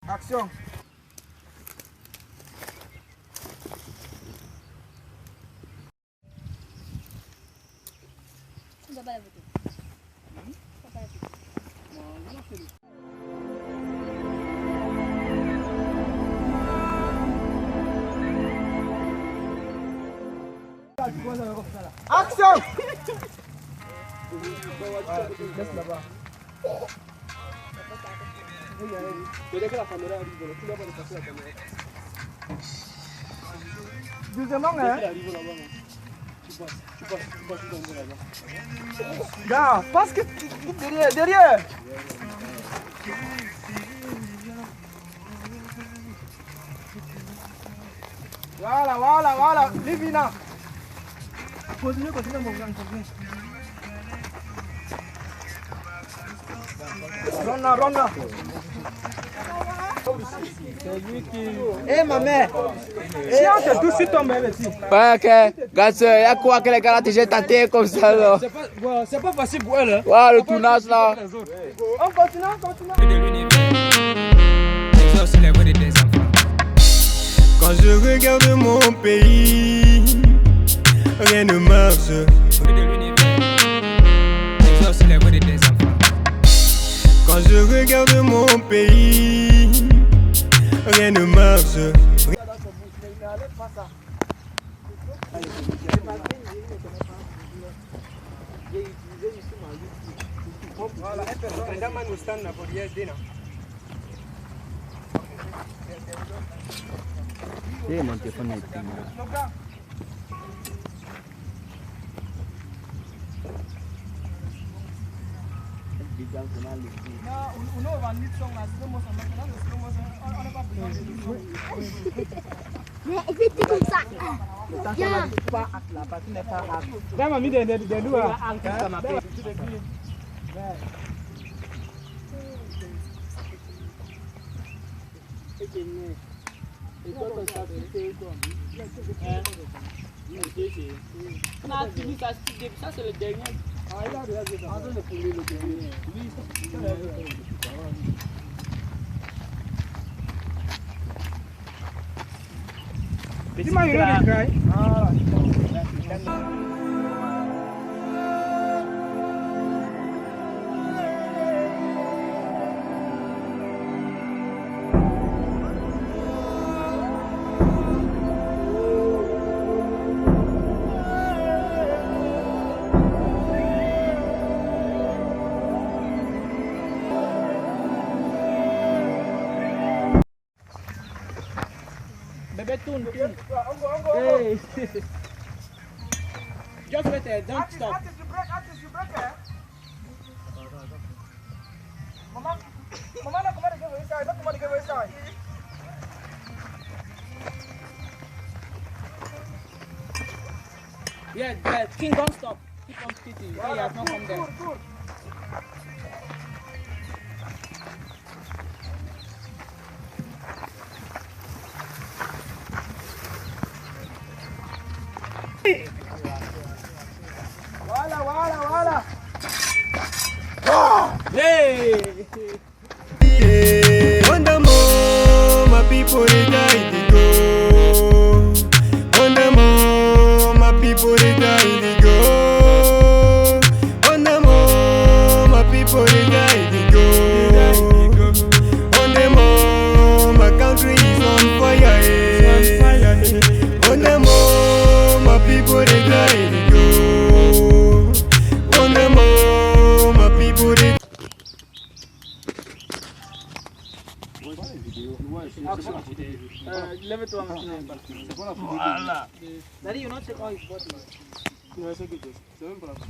Action. Action. Laisse là-bas. Dès que la caméra arrive, tu dois pas dépasser la caméra. Doucement, hein? Tu passes là-bas. Gars, parce que derrière. Voilà. Livina. Continue, mon grand, continue. Ronna. C'est lui qui... Eh, ma mère. Si on te touche, tu tombes ici. Ouais, ok. Gasse, il y a quoi que les gars t'es tenté comme ça là? C'est pas facile pour elle. Hein? Ouais, le tournage là. On continue. Quand je regarde mon pays, rien ne marche. Quand je regarde mon pays, rien ne marche. Voilà, une personne nous stand pour dire dina. C'est mon téléphone. On va mettre son slow motion. Maintenant, le slow motion, on n'a pas besoin de Mais vite comme ça. Là, mamie, des loups. Ça c'est le dernier. Tu m'as eu le cry. Bébé tourne. Hey. Just wait there, don't stop. Artist, you break, eh? Mama, no come on, give away side. Don't come on, give away side. Yeah, King, don't stop. Keep on spitting. You have not come there. Good. Voilà. Hey! Wonder more, my people they die to go. Wonder more, my people they die to go. Wonder more, my people they die to go. Wonder more, my country is on fire. Wonder more, my people they die to go. Wonder more, my people they. Lève-toi maintenant. Voilà. Daddy, you not check all his body. Non, c'est même pas la photo.